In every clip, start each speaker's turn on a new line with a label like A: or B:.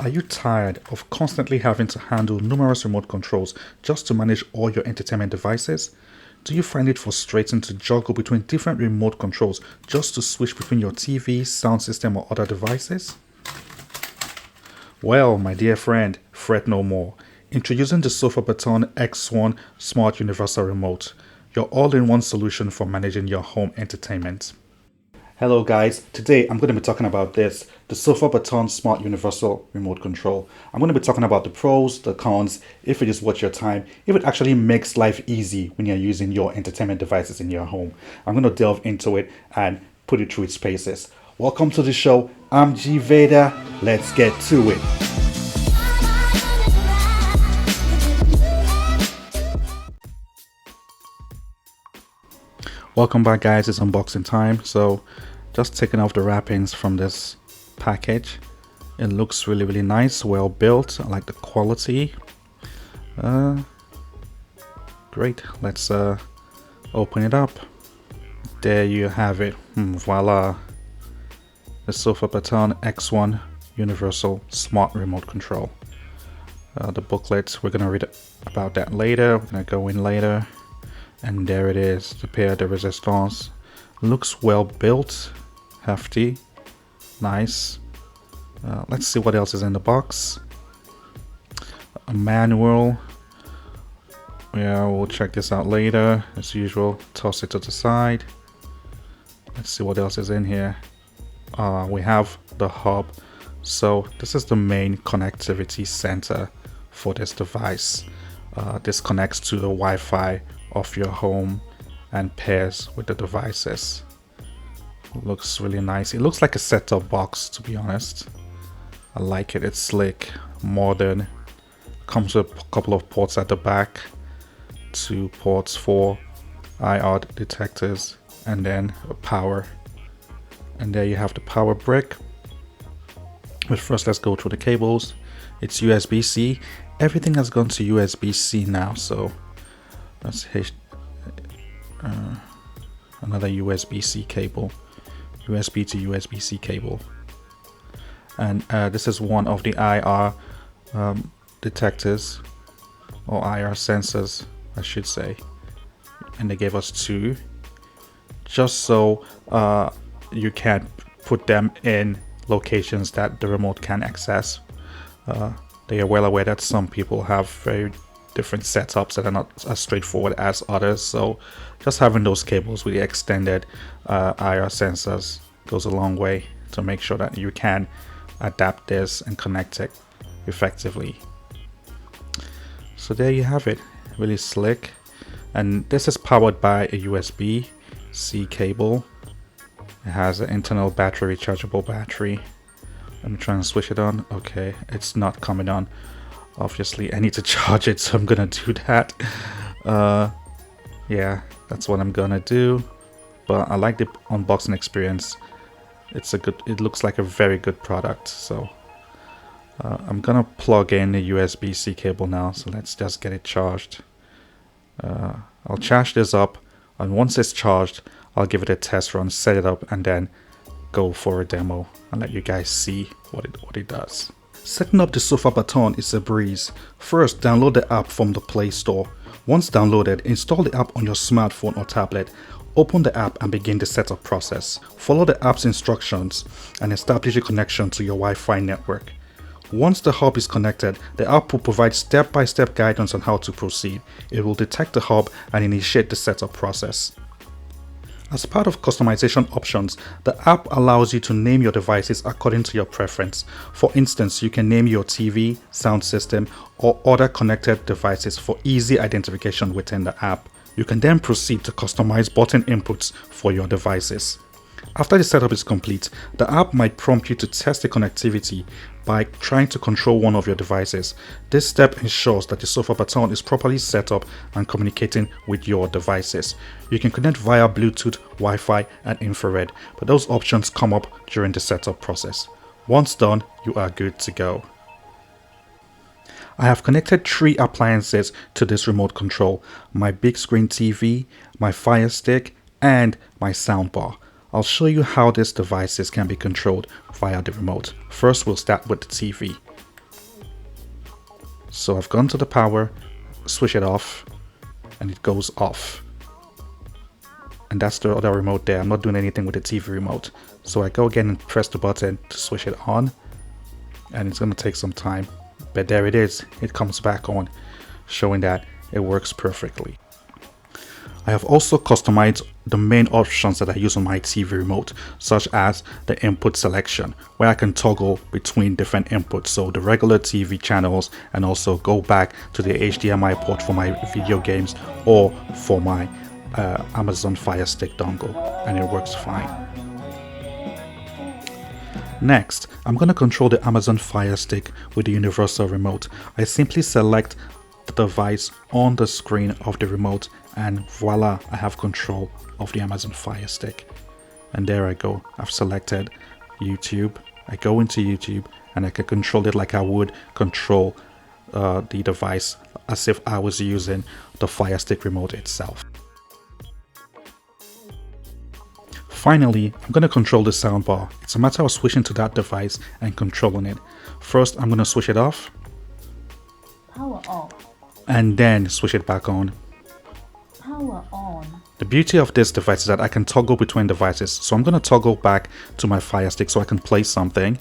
A: Are you tired of constantly having to handle numerous remote controls just to manage all your entertainment devices? Do you find it frustrating to juggle between different remote controls just to switch between your TV, sound system, or other devices? Well, my dear friend, fret no more. Introducing the SofaBaton X1 Smart Universal Remote, your all-in-one solution for managing your home entertainment. Hello guys, today I'm going to be talking about the SofaBaton Smart Universal Remote Control. I'm going to be talking about the pros, the cons, if it is worth your time, if it actually makes life easy when you're using your entertainment devices in your home. I'm going to delve into it and put it through its paces. Welcome to the show. I'm G Vader. Let's get to it. Welcome back guys, it's unboxing time. So just taking off the wrappings from this package. It looks really nice, well built. I like the quality. Great, let's open it up. There you have it. Voila, the SofaBaton X1 Universal Smart Remote Control. The booklet, we're gonna read about that later. We're gonna go in later. And there it is, the pair de resistance. Looks well built, hefty, nice. Let's see what else is in the box. A manual. Yeah, we'll check this out later. As usual, toss it to the side. Let's see what else is in here. We have the hub. So this is the main connectivity center for this device. This connects to the Wi-Fi of your home and pairs with the devices. Looks really nice. It looks like a set-top box, to be honest. I like it. It's slick, modern. Comes with a couple of ports at the back, 2 ports for IR detectors, and then a power. And there you have the power brick. But first, let's go through the cables. It's USB-C. Everything has gone to USB-C now, so that's another USB-C cable, USB to USB-C cable, and this is one of the IR detectors, or IR sensors, I should say, and they gave us 2, just so you can put them in locations that the remote can access. They are well aware that some people have very different setups that are not as straightforward as others, so just having those cables with the extended IR sensors goes a long way to make sure that you can adapt this and connect it effectively. So there you have it, really slick. And this is powered by a USB-C cable. It has an internal battery, rechargeable battery. Let me try and switch it on. Okay, it's not coming on. Obviously I need to charge it, so I'm gonna do that. Yeah, that's what I'm gonna do. But I like the unboxing experience. It looks like a very good product. So I'm gonna plug in the USB-C cable now, so let's just get it charged. I'll charge this up, and once it's charged I'll give it a test run, set it up, and then go for a demo and let you guys see what it does. Setting up the SofaBaton is a breeze. First, download the app from the Play Store. Once downloaded, install the app on your smartphone or tablet. Open the app and begin the setup process. Follow the app's instructions and establish a connection to your Wi-Fi network. Once the hub is connected, the app will provide step-by-step guidance on how to proceed. It will detect the hub and initiate the setup process. As part of customization options, the app allows you to name your devices according to your preference. For instance, you can name your TV, sound system, or other connected devices for easy identification within the app. You can then proceed to customize button inputs for your devices. After the setup is complete, the app might prompt you to test the connectivity by trying to control one of your devices. This step ensures that the SofaBaton is properly set up and communicating with your devices. You can connect via Bluetooth, Wi-Fi, and infrared, but those options come up during the setup process. Once done, you are good to go. I have connected 3 appliances to this remote control: my big screen TV, my Fire Stick, and my soundbar. I'll show you how these devices can be controlled via the remote. First, we'll start with the TV. So I've gone to the power, switch it off, and it goes off. And that's the other remote there. I'm not doing anything with the TV remote. So I go again and press the button to switch it on, and it's going to take some time. But there it is. It comes back on, showing that it works perfectly. I have also customized the main options that I use on my TV remote, such as the input selection, where I can toggle between different inputs, so the regular TV channels, and also go back to the HDMI port for my video games or for my Amazon Fire Stick dongle, and it works fine. Next, I'm going to control the Amazon Fire Stick with the Universal Remote. I simply select the device on the screen of the remote, and voila, I have control of the Amazon Fire Stick. And there I go. I've selected YouTube. I go into YouTube and I can control it like I would control the device, as if I was using the Fire Stick remote itself. Finally, I'm going to control the soundbar. It's a matter of switching to that device and controlling it. First, I'm going to switch it off.
B: Power off.
A: And then switch it back on.
B: Power on.
A: The beauty of this device is that I can toggle between devices. So I'm going to toggle back to my Fire Stick so I can play something.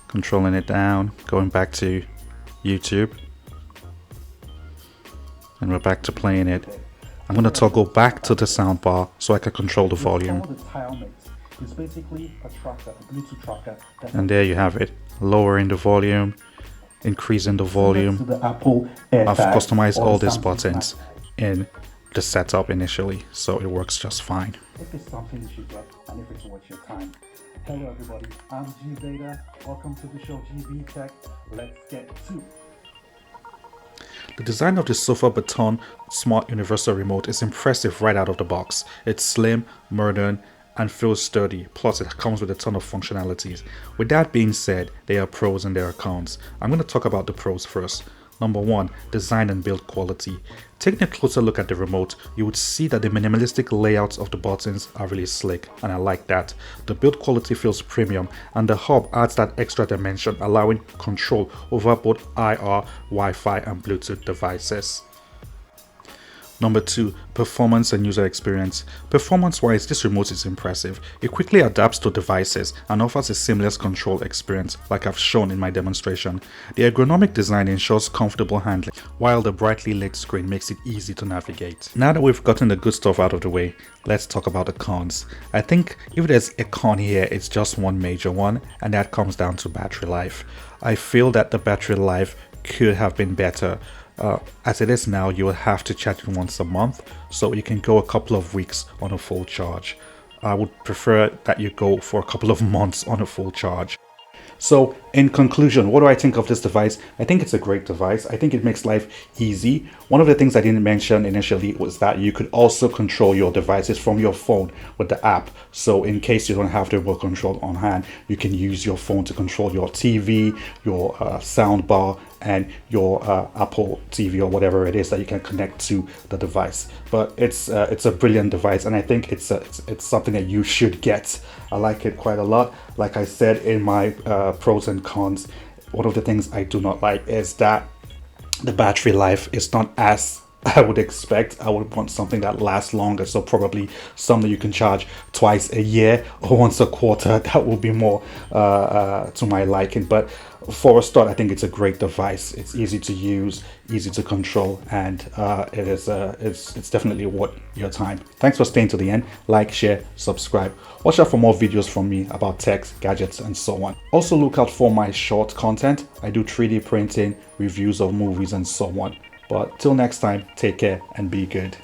A: Controlling it down, going back to YouTube. And we're back to playing it. I'm going to toggle back to the soundbar so I can control the volume.
C: It's basically a tracker, a Bluetooth tracker.
A: And there you have it. Lowering the volume, increasing the volume. I've customized all these buttons in the setup initially, so it works just fine.
C: If it's something you should get, and if it's worth your time. Hello everybody, I'm G-Beta. Welcome to the show GB Tech. Let's get to it.
A: The design of the SofaBaton Smart Universal Remote is impressive right out of the box. It's slim, modern, and feels sturdy, plus it comes with a ton of functionalities. With that being said, there are pros and there are cons. I'm going to talk about the pros first. Number 1, design and build quality. Taking a closer look at the remote, you would see that the minimalistic layouts of the buttons are really slick, and I like that. The build quality feels premium, and the hub adds that extra dimension, allowing control over both IR, Wi-Fi and Bluetooth devices. Number 2, performance and user experience. Performance-wise, this remote is impressive. It quickly adapts to devices and offers a seamless control experience, like I've shown in my demonstration. The ergonomic design ensures comfortable handling, while the brightly lit screen makes it easy to navigate. Now that we've gotten the good stuff out of the way, let's talk about the cons. I think if there's a con here, it's just one major one, and that comes down to battery life. I feel that the battery life could have been better. As it is now, you will have to charge it once a month, so you can go a couple of weeks on a full charge. I would prefer that you go for a couple of months on a full charge. So in conclusion, what do I think of this device? I think it's a great device. I think it makes life easy. One of the things I didn't mention initially was that you could also control your devices from your phone with the app. So in case you don't have the remote control on hand, you can use your phone to control your TV, your sound bar, and your Apple TV or whatever it is that you can connect to the device. But it's a brilliant device, and I think it's something that you should get. I like it quite a lot. Like I said in my pros and cons, one of the things I do not like is that the battery life is not as I would expect. I would want something that lasts longer, so probably something you can charge twice a year or once a quarter. That will be more to my liking. But for a start, I think it's a great device. It's easy to use, easy to control, and it's definitely worth your time. Thanks for staying to the end. Like, share, subscribe. Watch out for more videos from me about tech, gadgets, and so on. Also look out for my short content. I do 3D printing, reviews of movies, and so on. But till next time, take care and be good.